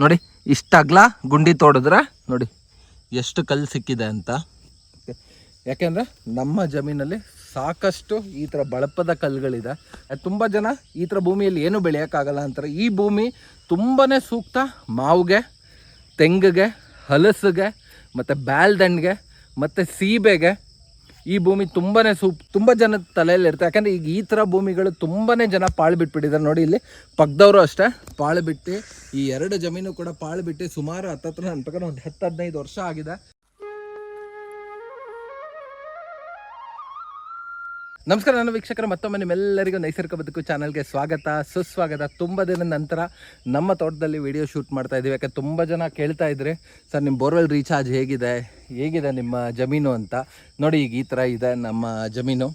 ನೋಡಿ ಇಷ್ಟ ಅಗಲ ಗುಂಡಿ ತೋಡಿದ್ರೆ ನೋಡಿ ಎಷ್ಟು ಕಲ್ಲು ಸಿಕ್ಕಿದೆ ಅಂತ. ಯಾಕೆಂದರೆ ನಮ್ಮ ಜಮೀನಲ್ಲಿ ಸಾಕಷ್ಟು ಈ ಥರ ಬಳಪದ ಕಲ್ಲುಗಳಿದೆ. ತುಂಬ ಜನ ಈ ಥರ ಭೂಮಿಯಲ್ಲಿ ಏನು ಬೆಳೆಯೋಕ್ಕಾಗಲ್ಲ ಅಂತಾರೆ. ಈ ಭೂಮಿ ತುಂಬಾ ಸೂಕ್ತ ಮಾವಿಗೆ, ತೆಂಗಿಗೆ, ಹಲಸಿಗೆ ಮತ್ತು ಬ್ಯಾಲ್ದಂಡಿಗೆ ಮತ್ತು ಸೀಬೆಗೆ. ಈ ಭೂಮಿ ತುಂಬ ಜನದ ತಲೆಯಲ್ಲಿ ಇರುತ್ತೆ. ಯಾಕಂದರೆ ಈಗ ಈ ಥರ ಭೂಮಿಗಳು ತುಂಬಾ ಜನ ಪಾಳು ಬಿಟ್ಬಿಟ್ಟಿದ್ದಾರೆ. ನೋಡಿ ಇಲ್ಲಿ ಪಕ್ಕದವರು ಅಷ್ಟೇ ಪಾಳು ಬಿಟ್ಟು, ಈ ಎರಡು ಜಮೀನು ಕೂಡ ಪಾಳು ಬಿಟ್ಟು ಸುಮಾರು ಹತ್ತತ್ರ ನನ್ನ ಪ್ರಕಾರ ಒಂದು 10-15 ವರ್ಷ ಆಗಿದೆ. ನಮಸ್ಕಾರ ನನ್ನ ವೀಕ್ಷಕರ, ಮತ್ತೊಮ್ಮೆ ನಿಮ್ಮೆಲ್ಲರಿಗೂ ನೈಸರ್ಗಿಕ ಬದುಕು ಚಾನಲ್ಗೆ ಸ್ವಾಗತ ಸುಸ್ವಾಗತ. ತುಂಬ ದಿನದ ನಂತರ ನಮ್ಮ ತೋಟದಲ್ಲಿ ವಿಡಿಯೋ ಶೂಟ್ ಮಾಡ್ತಾ ಇದ್ದೀವಿ. ಯಾಕೆ ತುಂಬ ಜನ ಕೇಳ್ತಾ ಇದ್ರಿ, ಸರ್ ನಿಮ್ಮ ಬೋರ್ವೆಲ್ ರೀಚಾರ್ಜ್ ಹೇಗಿದೆ ನಿಮ್ಮ ಜಮೀನು ಅಂತ. ನೋಡಿ ಈಗ ಈ ಥರ ಇದೆ ನಮ್ಮ ಜಮೀನು.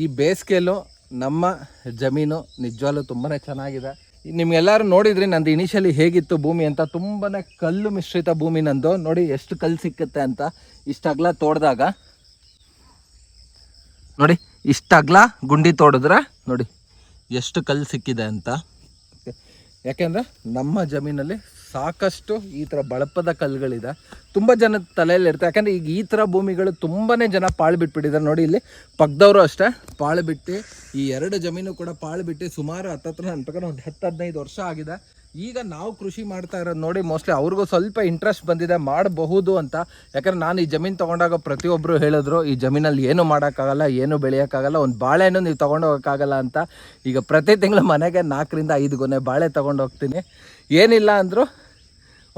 ಈ ಬೇಸಿಗೆಯಲ್ಲೂ ನಮ್ಮ ಜಮೀನು ನಿಜವಾಗ್ಲೂ ತುಂಬಾ ಚೆನ್ನಾಗಿದೆ. ನಿಮ್ಗೆಲ್ಲರೂ ನೋಡಿದ್ರಿ ನಂದು ಇನಿಷಿಯಲಿ ಹೇಗಿತ್ತು ಭೂಮಿ ಅಂತ. ತುಂಬಾ ಕಲ್ಲು ಮಿಶ್ರಿತ ಭೂಮಿ ನಂದು. ನೋಡಿ ಎಷ್ಟು ಕಲ್ಲು ಸಿಕ್ಕುತ್ತೆ ಅಂತ. ಇಷ್ಟು ಅಗಲ ತೋಡಿದಾಗ ನೋಡಿ, ಇಷ್ಟು ಅಗಲ ಗುಂಡಿ ತೋಡಿದ್ರೆ ನೋಡಿ ಎಷ್ಟು ಕಲ್ಲು ಸಿಕ್ಕಿದೆ ಅಂತ. ಯಾಕೆಂದರೆ ನಮ್ಮ ಜಮೀನಲ್ಲಿ ಸಾಕಷ್ಟು ಈ ಥರ ಬಳಪದ ಕಲ್ಲುಗಳಿದೆ. ತುಂಬ ಜನದ ತಲೆಯಲ್ಲಿ ಇರುತ್ತೆ. ಯಾಕಂದರೆ ಈಗ ಈ ಥರ ಭೂಮಿಗಳು ತುಂಬಾ ಜನ ಪಾಳು ಬಿಟ್ಬಿಟ್ಟಿದ್ದಾರೆ. ನೋಡಿ ಇಲ್ಲಿ ಪಕ್ಕದವರು ಅಷ್ಟೇ ಪಾಳು ಬಿಟ್ಟು, ಈ ಎರಡು ಜಮೀನು ಕೂಡ ಪಾಳು ಬಿಟ್ಟು ಸುಮಾರು ಹತ್ತತ್ರ ನನ್ನ ಪ್ರಕಾರ ಒಂದು 10-15 ವರ್ಷ ಆಗಿದೆ. ಈಗ ನಾವು ಕೃಷಿ ಮಾಡ್ತಾ ಇರೋದು ನೋಡಿ ಮೋಸ್ಟ್ಲಿ ಅವ್ರಿಗೂ ಸ್ವಲ್ಪ ಇಂಟ್ರೆಸ್ಟ್ ಬಂದಿದೆ ಮಾಡಬಹುದು ಅಂತ. ಯಾಕಂದರೆ ನಾನು ಈ ಜಮೀನು ತೊಗೊಂಡಾಗ ಪ್ರತಿಯೊಬ್ಬರು ಹೇಳಿದ್ರು, ಈ ಜಮೀನಲ್ಲಿ ಏನು ಮಾಡೋಕ್ಕಾಗಲ್ಲ, ಏನು ಬೆಳೆಯೋಕ್ಕಾಗಲ್ಲ, ಒಂದು ಬಾಳೆನೂ ನೀವು ತೊಗೊಂಡೋಗೋಕ್ಕಾಗಲ್ಲ ಅಂತ. ಈಗ ಪ್ರತಿ ತಿಂಗಳು ಮನೆಗೆ 4-5 ಗೊನೆ ಬಾಳೆ ತೊಗೊಂಡು ಹೋಗ್ತೀನಿ. ಏನಿಲ್ಲ ಅಂದರೂ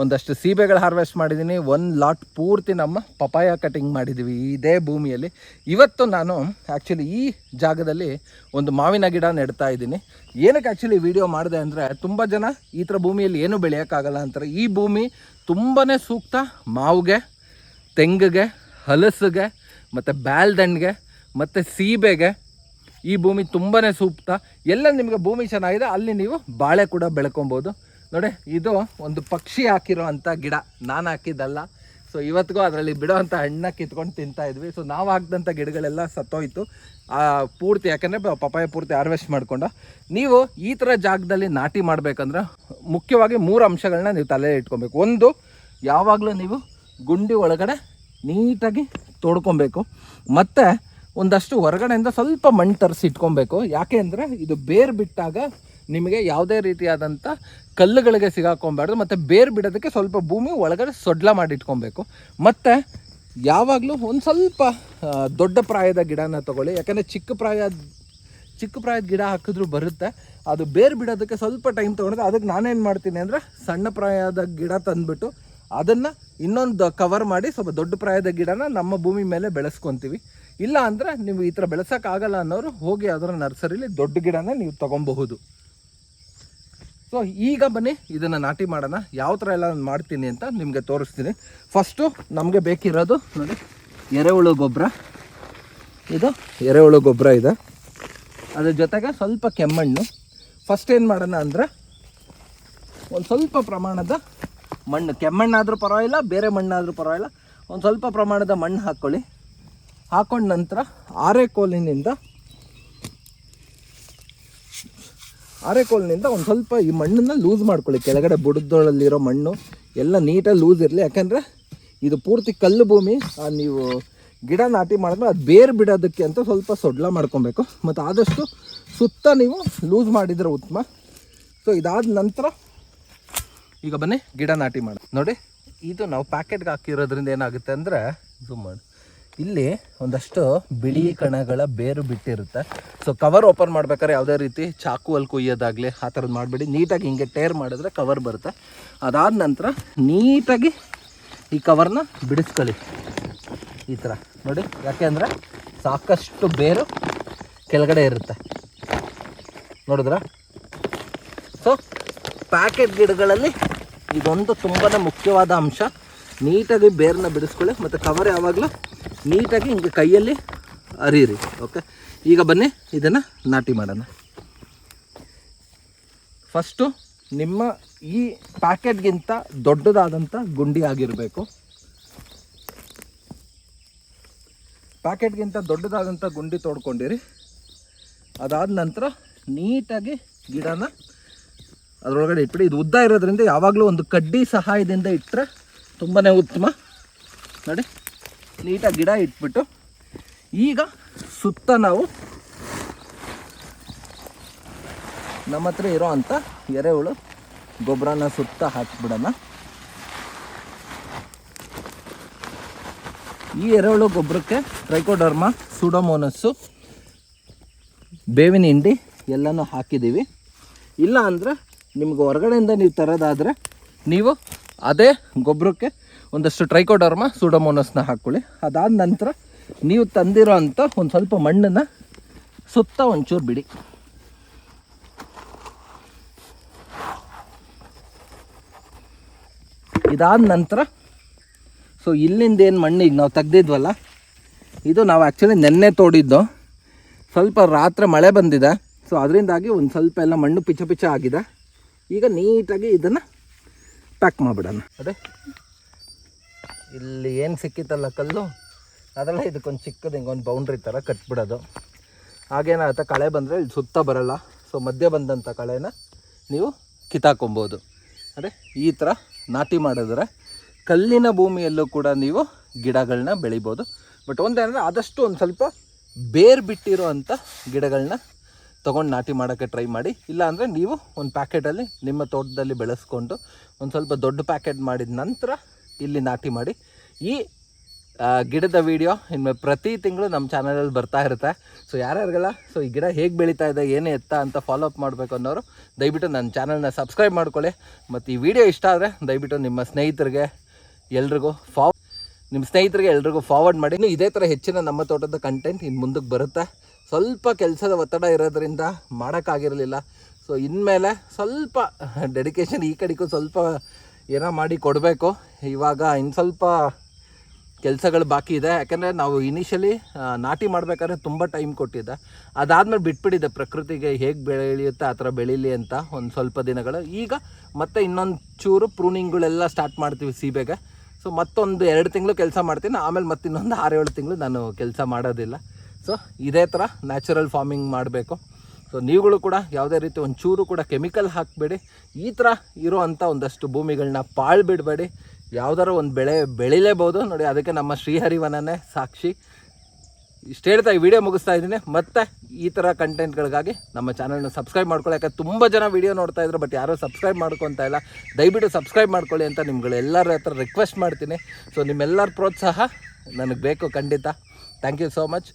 ಒಂದಷ್ಟು ಸೀಬೆಗಳು ಹಾರ್ವೆಸ್ಟ್ ಮಾಡಿದ್ದೀನಿ. ಒಂದು ಲಾಟ್ ಪೂರ್ತಿ ನಮ್ಮ ಪಪಾಯ ಕಟಿಂಗ್ ಮಾಡಿದ್ದೀವಿ ಇದೇ ಭೂಮಿಯಲ್ಲಿ. ಇವತ್ತು ನಾನು ಆ್ಯಕ್ಚುಲಿ ಈ ಜಾಗದಲ್ಲಿ ಒಂದು ಮಾವಿನ ಗಿಡ ನೆಡ್ತಾ ಇದ್ದೀನಿ. ಏನಕ್ಕೆ ಆ್ಯಕ್ಚುಲಿ ವಿಡಿಯೋ ಮಾಡಿದೆ ಅಂದರೆ, ತುಂಬ ಜನ ಈ ಥರ ಭೂಮಿಯಲ್ಲಿ ಏನು ಬೆಳೆಯೋಕ್ಕಾಗಲ್ಲ ಅಂತಾರೆ. ಈ ಭೂಮಿ ತುಂಬಾ ಸೂಕ್ತ ಮಾವಿಗೆ, ತೆಂಗಿಗೆ, ಹಲಸಿಗೆ ಮತ್ತು ಬ್ಯಾಲ್ದಂಡಿಗೆ ಮತ್ತು ಸೀಬೆಗೆ. ಈ ಭೂಮಿ ತುಂಬಾ ಸೂಕ್ತ. ಎಲ್ಲ ನಿಮಗೆ ಭೂಮಿ ಚೆನ್ನಾಗಿದೆ ಅಲ್ಲಿ ನೀವು ಬಾಳೆ ಕೂಡ ಬೆಳ್ಕೊಬೋದು. ನೋಡಿ ಇದು ಒಂದು ಪಕ್ಷಿ ಹಾಕಿರೋ ಅಂಥ ಗಿಡ, ನಾನು ಹಾಕಿದ್ದಲ್ಲ. ಸೊ ಇವತ್ತಿಗೂ ಅದರಲ್ಲಿ ಬಿಡೋ ಅಂಥ ಹಣ್ಣನ್ನ ಕಿತ್ಕೊಂಡು ತಿಂತಾಯಿದ್ವಿ. ಸೊ ನಾವು ಹಾಕಿದಂಥ ಗಿಡಗಳೆಲ್ಲ ಸತ್ತೋಯ್ತು ಪೂರ್ತಿ. ಯಾಕಂದರೆ ಪಪಾಯ ಪೂರ್ತಿ ಹಾರ್ವೆಸ್ಟ್ ಮಾಡಿಕೊಂಡು. ನೀವು ಈ ಥರ ಜಾಗದಲ್ಲಿ ನಾಟಿ ಮಾಡಬೇಕಂದ್ರೆ ಮುಖ್ಯವಾಗಿ 3 ಅಂಶಗಳನ್ನ ನೀವು ತಲೆಯಲ್ಲಿ ಇಟ್ಕೊಬೇಕು. ಒಂದು, ಯಾವಾಗಲೂ ನೀವು ಗುಂಡಿ ಒಳಗಡೆ ನೀಟಾಗಿ ತೋಡ್ಕೊಬೇಕು. ಮತ್ತು ಒಂದಷ್ಟು ಹೊರಗಡೆಯಿಂದ ಸ್ವಲ್ಪ ಮಣ್ಣು ತರಿಸಿ ಇಟ್ಕೊಬೇಕು. ಯಾಕೆ ಅಂದರೆ ಇದು ಬೇರು ಬಿಟ್ಟಾಗ ನಿಮಗೆ ಯಾವುದೇ ರೀತಿಯಾದಂಥ ಕಲ್ಲುಗಳಿಗೆ ಸಿಗಾಕೊಬಾರ್ದು. ಮತ್ತು ಬೇರು ಬಿಡೋದಕ್ಕೆ ಸ್ವಲ್ಪ ಭೂಮಿ ಒಳಗಡೆ ಸೊಡ್ಲ ಮಾಡಿ ಇಟ್ಕೊಬೇಕು. ಮತ್ತು ಯಾವಾಗಲೂ ಒಂದು ಸ್ವಲ್ಪ ದೊಡ್ಡ ಪ್ರಾಯದ ಗಿಡನ ತೊಗೊಳ್ಳಿ. ಯಾಕಂದರೆ ಚಿಕ್ಕ ಪ್ರಾಯದ ಗಿಡ ಹಾಕಿದ್ರೂ ಬರುತ್ತೆ. ಅದು ಬೇರು ಬಿಡೋದಕ್ಕೆ ಸ್ವಲ್ಪ ಟೈಮ್ ತೊಗೊಂಡ್ರೆ ಅದಕ್ಕೆ ನಾನೇನು ಮಾಡ್ತೀನಿ ಅಂದರೆ, ಸಣ್ಣ ಪ್ರಾಯದ ಗಿಡ ತಂದುಬಿಟ್ಟು ಅದನ್ನು ಇನ್ನೊಂದು ಕವರ್ ಮಾಡಿ ಸ್ವಲ್ಪ ದೊಡ್ಡ ಪ್ರಾಯದ ಗಿಡನ ನಮ್ಮ ಭೂಮಿ ಮೇಲೆ ಬೆಳೆಸ್ಕೊತೀವಿ. ಇಲ್ಲ ಅಂದರೆ ನೀವು ಈ ಥರ ಬೆಳೆಸೋಕ್ಕಾಗಲ್ಲ ಅನ್ನೋರು ಹೋಗಿ ಅದರ ನರ್ಸರಿಲಿ ದೊಡ್ಡ ಗಿಡನ ನೀವು ತೊಗೊಬಹುದು. ಸೊ ಈಗ ಬನ್ನಿ ಇದನ್ನು ನಾಟಿ ಮಾಡೋಣ. ಯಾವ ಥರ ಎಲ್ಲ ಮಾಡ್ತೀನಿ ಅಂತ ನಿಮಗೆ ತೋರಿಸ್ತೀನಿ. ಫಸ್ಟು ನಮಗೆ ಬೇಕಿರೋದು ನೋಡಿ ಎರೆಹುಳು ಗೊಬ್ಬರ. ಇದು ಎರೆಹುಳು ಗೊಬ್ಬರ ಇದೆ, ಅದ್ರ ಜೊತೆಗೆ ಸ್ವಲ್ಪ ಕೆಮ್ಮಣ್ಣು. ಫಸ್ಟ್ ಏನು ಮಾಡೋಣ ಅಂದರೆ, ಒಂದು ಸ್ವಲ್ಪ ಪ್ರಮಾಣದ ಮಣ್ಣು, ಕೆಮ್ಮಣ್ಣಾದರೂ ಪರವಾಗಿಲ್ಲ, ಬೇರೆ ಮಣ್ಣಾದರೂ ಪರವಾಗಿಲ್ಲ, ಒಂದು ಸ್ವಲ್ಪ ಪ್ರಮಾಣದ ಮಣ್ಣು ಹಾಕ್ಕೊಳ್ಳಿ. ಹಾಕೊಂಡ ನಂತರ ಆರೆಕೋಲಿನಿಂದ ಒಂದು ಸ್ವಲ್ಪ ಈ ಮಣ್ಣನ್ನು ಲೂಸ್ ಮಾಡ್ಕೊಳ್ಳಿ. ಕೆಳಗಡೆ ಬುಡದೊಳಲ್ಲಿರೋ ಮಣ್ಣು ಎಲ್ಲ ನೀಟಾಗಿ ಲೂಸ್ ಇರಲಿ. ಯಾಕಂದರೆ ಇದು ಪೂರ್ತಿ ಕಲ್ಲು ಭೂಮಿ. ನೀವು ಗಿಡ ನಾಟಿ ಮಾಡಿದ್ರೆ ಅದು ಬೇರು ಬಿಡೋದಕ್ಕೆ ಅಂತ ಸ್ವಲ್ಪ ಸೊಡ್ಲ ಮಾಡ್ಕೊಬೇಕು. ಮತ್ತು ಆದಷ್ಟು ಸುತ್ತ ನೀವು ಲೂಸ್ ಮಾಡಿದರೆ ಉತ್ತಮ. ಸೊ ಇದಾದ ನಂತರ ಈಗ ಬನ್ನಿ ಗಿಡ ನಾಟಿ ಮಾಡಿ. ನೋಡಿ ಇದು ನಾವು ಪ್ಯಾಕೆಟ್ಗೆ ಹಾಕಿರೋದ್ರಿಂದ ಏನಾಗುತ್ತೆ ಅಂದರೆ, ಝೂಮ್ ಮಾಡಿ, ಇಲ್ಲಿ ಒಂದಷ್ಟು ಬಿಳಿ ಕಣಗಳ ಬೇರು ಬಿಟ್ಟಿರುತ್ತೆ. ಸೊ ಕವರ್ ಓಪನ್ ಮಾಡ್ಬೇಕಾದ್ರೆ ಯಾವುದೇ ರೀತಿ ಚಾಕುವಲ್ಲಿ ಕುಯ್ಯೋದಾಗಲಿ ಆ ಥರದ್ದು ಮಾಡಿಬಿಡಿ. ನೀಟಾಗಿ ಹಿಂಗೆ ಟೇರ್ ಮಾಡಿದ್ರೆ ಕವರ್ ಬರುತ್ತೆ. ಅದಾದ ನಂತರ ನೀಟಾಗಿ ಈ ಕವರ್ನ ಬಿಡಿಸ್ಕೊಳ್ಳಿ ಈ ಥರ ನೋಡಿ. ಯಾಕೆ ಅಂದರೆ ಸಾಕಷ್ಟು ಬೇರು ಕೆಳಗಡೆ ಇರುತ್ತೆ, ನೋಡಿದ್ರ. ಸೊ ಪ್ಯಾಕೆಟ್ ಗಿಡಗಳಲ್ಲಿ ಇದೊಂದು ತುಂಬಾ ಮುಖ್ಯವಾದ ಅಂಶ. ನೀಟಾಗಿ ಬೇರನ್ನ ಬಿಡಿಸ್ಕೊಳ್ಳಿ. ಮತ್ತು ಕವರ್ ಯಾವಾಗಲೂ ನೀಟಾಗಿ ಹಿಂಗೆ ಕೈಯಲ್ಲಿ ಅರಿಯಿರಿ. ಓಕೆ, ಈಗ ಬನ್ನಿ ಇದನ್ನು ನಾಟಿ ಮಾಡೋಣ. ಫಸ್ಟು ನಿಮ್ಮ ಈ ಪ್ಯಾಕೆಟ್ಗಿಂತ ದೊಡ್ಡದಾದಂಥ ಗುಂಡಿ ಆಗಿರಬೇಕು. ಪ್ಯಾಕೆಟ್ಗಿಂತ ದೊಡ್ಡದಾದಂಥ ಗುಂಡಿ ತೋಡ್ಕೊಂಡಿರಿ. ಅದಾದ ನಂತರ ನೀಟಾಗಿ ಗಿಡನ ಅದರೊಳಗಡೆ ಇಟ್ಬಿಡಿ. ಇದು ಉದ್ದ ಇರೋದ್ರಿಂದ ಯಾವಾಗಲೂ ಒಂದು ಕಡ್ಡಿ ಸಹಾಯದಿಂದ ಇಟ್ಟರೆ ತುಂಬಾ ಉತ್ತಮ. ನೋಡಿ, ನೀಟಾಗಿ ಗಿಡ ಇಟ್ಬಿಟ್ಟು ಈಗ ಸುತ್ತ ನಾವು ನಮ್ಮ ಹತ್ರ ಇರೋ ಅಂಥ ಎರೆಹುಳು ಗೊಬ್ಬರನ ಸುತ್ತ ಹಾಕ್ಬಿಡೋಣ. ಈ ಎರೆಹುಳು ಗೊಬ್ಬರಕ್ಕೆ ಟ್ರೈಕೋಡರ್ಮಾ, ಸೂಡೋಮೋನಸ್ಸು, ಬೇವಿನ ಹಿಂಡಿ ಎಲ್ಲನೂ ಹಾಕಿದ್ದೀವಿ. ಇಲ್ಲ ಅಂದರೆ ನಿಮ್ಗೆ ಹೊರಗಡೆಯಿಂದ ನೀವು ತರೋದಾದರೆ ನೀವು ಅದೇ ಗೊಬ್ಬರಕ್ಕೆ ಒಂದಷ್ಟು ಟ್ರೈಕೋಡರ್ಮಾ, ಸೂಡೋಮೋನಸ್ನ ಹಾಕ್ಕೊಳ್ಳಿ. ಅದಾದ ನಂತರ ನೀವು ತಂದಿರೋ ಅಂಥ ಒಂದು ಸ್ವಲ್ಪ ಮಣ್ಣನ್ನು ಸುತ್ತ ಒಂಚೂರು ಬಿಡಿ. ಇದಾದ ನಂತರ ಇಲ್ಲಿಂದ ಏನು ಮಣ್ಣು ಈಗ ನಾವು ತೆಗ್ದಿದ್ವಲ್ಲ, ಇದು ನಾವು ಆ್ಯಕ್ಚುಲಿ ನೆನ್ನೆ ತೋಡಿದ್ದು. ಸ್ವಲ್ಪ ರಾತ್ರಿ ಮಳೆ ಬಂದಿದೆ, ಅದರಿಂದಾಗಿ ಒಂದು ಸ್ವಲ್ಪ ಎಲ್ಲ ಮಣ್ಣು ಪಿಚ ಆಗಿದೆ. ಈಗ ನೀಟಾಗಿ ಇದನ್ನು ಪ್ಯಾಕ್ ಮಾಡಿಬಿಡೋಣ. ಅದೇ ಇಲ್ಲಿ ಏನು ಸಿಕ್ಕಿತ್ತಲ್ಲ ಕಲ್ಲು, ಅದೆಲ್ಲ ಇದಕ್ಕೊಂದು ಚಿಕ್ಕದು ಹಿಂಗೊಂದು ಬೌಂಡ್ರಿ ಥರ ಕಟ್ಬಿಡೋದು. ಹಾಗೇನಾಗುತ್ತೆ, ಕಳೆ ಬಂದರೆ ಇಲ್ಲಿ ಸುತ್ತ ಬರೋಲ್ಲ. ಮಧ್ಯೆ ಬಂದಂಥ ಕಳೆನ ನೀವು ಕಿತ್ತಾಕೊಬೋದು. ಅದೇ ಈ ಥರ ನಾಟಿ ಮಾಡಿದ್ರೆ ಕಲ್ಲಿನ ಭೂಮಿಯಲ್ಲೂ ಕೂಡ ನೀವು ಗಿಡಗಳನ್ನ ಬೆಳಿಬೋದು. ಬಟ್ ಒಂದೇನಂದರೆ ಆದಷ್ಟು ಒಂದು ಸ್ವಲ್ಪ ಬೇರು ಬಿಟ್ಟಿರೋ ಅಂಥ ಗಿಡಗಳನ್ನ ತೊಗೊಂಡು ನಾಟಿ ಮಾಡೋಕ್ಕೆ ಟ್ರೈ ಮಾಡಿ. ಇಲ್ಲ ಅಂದರೆ ನೀವು ಒಂದು ಪ್ಯಾಕೆಟಲ್ಲಿ ನಿಮ್ಮ ತೋಟದಲ್ಲಿ ಬೆಳೆಸ್ಕೊಂಡು ಒಂದು ಸ್ವಲ್ಪ ದೊಡ್ಡ ಪ್ಯಾಕೆಟ್ ಮಾಡಿದ ನಂತರ ಇಲ್ಲಿ ನಾಟಿ ಮಾಡಿ. ಈ ಗಿಡದ ವಿಡಿಯೋ ಇನ್ನು ಪ್ರತಿ ತಿಂಗಳು ನಮ್ಮ ಚಾನಲಲ್ಲಿ ಬರ್ತಾ ಇರುತ್ತೆ. ಯಾರ್ಯಾರಿಗೆಲ್ಲ ಈ ಗಿಡ ಹೇಗೆ ಬೆಳೀತಾ ಇದೆ, ಏನೇ ಎತ್ತ ಅಂತ ಫಾಲೋ ಅಪ್ ಮಾಡಬೇಕು ಅನ್ನೋರು ದಯವಿಟ್ಟು ನನ್ನ ಚಾನಲ್ನ ಸಬ್ಸ್ಕ್ರೈಬ್ ಮಾಡ್ಕೊಳ್ಳಿ. ಮತ್ತು ಈ ವಿಡಿಯೋ ಇಷ್ಟ ಆದರೆ ದಯವಿಟ್ಟು ನಿಮ್ಮ ಸ್ನೇಹಿತರಿಗೆ ಎಲ್ರಿಗೂ ಫಾರ್ವರ್ಡ್ ಮಾಡಿ. ಇನ್ನು ಇದೇ ಥರ ಹೆಚ್ಚಿನ ನಮ್ಮ ತೋಟದ ಕಂಟೆಂಟ್ ಇನ್ನು ಮುಂದಕ್ಕೆ ಬರುತ್ತೆ. ಸ್ವಲ್ಪ ಕೆಲಸದ ಒತ್ತಡ ಇರೋದ್ರಿಂದ ಮಾಡೋಕ್ಕಾಗಿರಲಿಲ್ಲ. ಇನ್ಮೇಲೆ ಸ್ವಲ್ಪ ಡೆಡಿಕೇಶನ್ ಈ ಕಡೆಗೂ ಸ್ವಲ್ಪ ಏನೋ ಮಾಡಿ ಕೊಡಬೇಕು. ಇವಾಗ ಇನ್ನು ಸ್ವಲ್ಪ ಕೆಲಸಗಳು ಬಾಕಿ ಇದೆ. ಯಾಕೆಂದರೆ ನಾವು ಇನಿಷಿಯಲಿ ನಾಟಿ ಮಾಡಬೇಕಾದ್ರೆ ತುಂಬ ಟೈಮ್ ಕೊಟ್ಟಿದ್ದೆ. ಅದಾದಮೇಲೆ ಬಿಟ್ಬಿಟ್ಟಿದ್ದೆ, ಪ್ರಕೃತಿಗೆ ಹೇಗೆ ಬೆಳೆಯುತ್ತೆ ಆ ಥರ ಬೆಳೀಲಿ ಅಂತ ಒಂದು ಸ್ವಲ್ಪ ದಿನಗಳು. ಈಗ ಮತ್ತೆ ಇನ್ನೊಂದು ಚೂರು ಪ್ರೂನಿಂಗ್ಗಳೆಲ್ಲ ಸ್ಟಾರ್ಟ್ ಮಾಡ್ತೀವಿ ಸೀಬೆಗೆ. ಮತ್ತೊಂದು 2 ತಿಂಗಳು ಕೆಲಸ ಮಾಡ್ತೀನಿ, ಆಮೇಲೆ ಮತ್ತಿನ್ನೊಂದು 6-7 ತಿಂಗಳು ನಾನು ಕೆಲಸ ಮಾಡೋದಿಲ್ಲ. ಇದೇ ಥರ ನ್ಯಾಚುರಲ್ ಫಾರ್ಮಿಂಗ್ ಮಾಡಬೇಕು. ನೀವುಗಳು ಕೂಡ ಯಾವುದೇ ರೀತಿ ಒಂದು ಚೂರು ಕೂಡ ಕೆಮಿಕಲ್ ಹಾಕಬೇಡಿ. ಈ ಥರ ಇರೋ ಅಂಥ ಒಂದಷ್ಟು ಭೂಮಿಗಳನ್ನ ಪಾಳು ಬಿಡಬೇಡಿ. ಯಾವ್ದಾರ ಒಂದು ಬೆಳೆ ಬೆಳಿಲೇಬೋದು ನೋಡಿ. ಅದಕ್ಕೆ ನಮ್ಮ ಶ್ರೀಹರಿವನನೇ ಸಾಕ್ಷಿ. ಇಷ್ಟು ಹೇಳ್ತಾ ಈ ವಿಡಿಯೋ ಮುಗಿಸ್ತಾ ಇದ್ದೀನಿ. ಮತ್ತು ಈ ಥರ ಕಂಟೆಂಟ್ಗಳಿಗಾಗಿ ನಮ್ಮ ಚಾನಲ್ನ ಸಬ್ಸ್ಕ್ರೈಬ್ ಮಾಡ್ಕೊಳ್ಳಿ. ಯಾಕಂದರೆ ತುಂಬ ಜನ ವಿಡಿಯೋ ನೋಡ್ತಾ ಇದ್ರು, ಬಟ್ ಯಾರೂ ಸಬ್ಸ್ಕ್ರೈಬ್ ಮಾಡ್ಕೊತಾ ಇಲ್ಲ. ದಯವಿಟ್ಟು ಸಬ್ಸ್ಕ್ರೈಬ್ ಮಾಡ್ಕೊಳ್ಳಿ ಅಂತ ನಿಮ್ಗಳೆಲ್ಲರ ಹತ್ರ ರಿಕ್ವೆಸ್ಟ್ ಮಾಡ್ತೀನಿ. ನಿಮ್ಮೆಲ್ಲರ ಪ್ರೋತ್ಸಾಹ ನನಗೆ ಬೇಕು ಖಂಡಿತ. Thank you so much.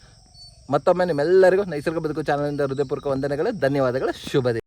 ಮತ್ತೊಮ್ಮೆ ನಿಮ್ಮೆಲ್ಲರಿಗೂ ನೈಸರ್ಗಿಕ ಬದುಕು ಚಾನಲಿಂದ ಹೃದಯಪೂರ್ವಕ ವಂದನೆಗಳು, ಧನ್ಯವಾದಗಳು, ಶುಭ ದಿನ.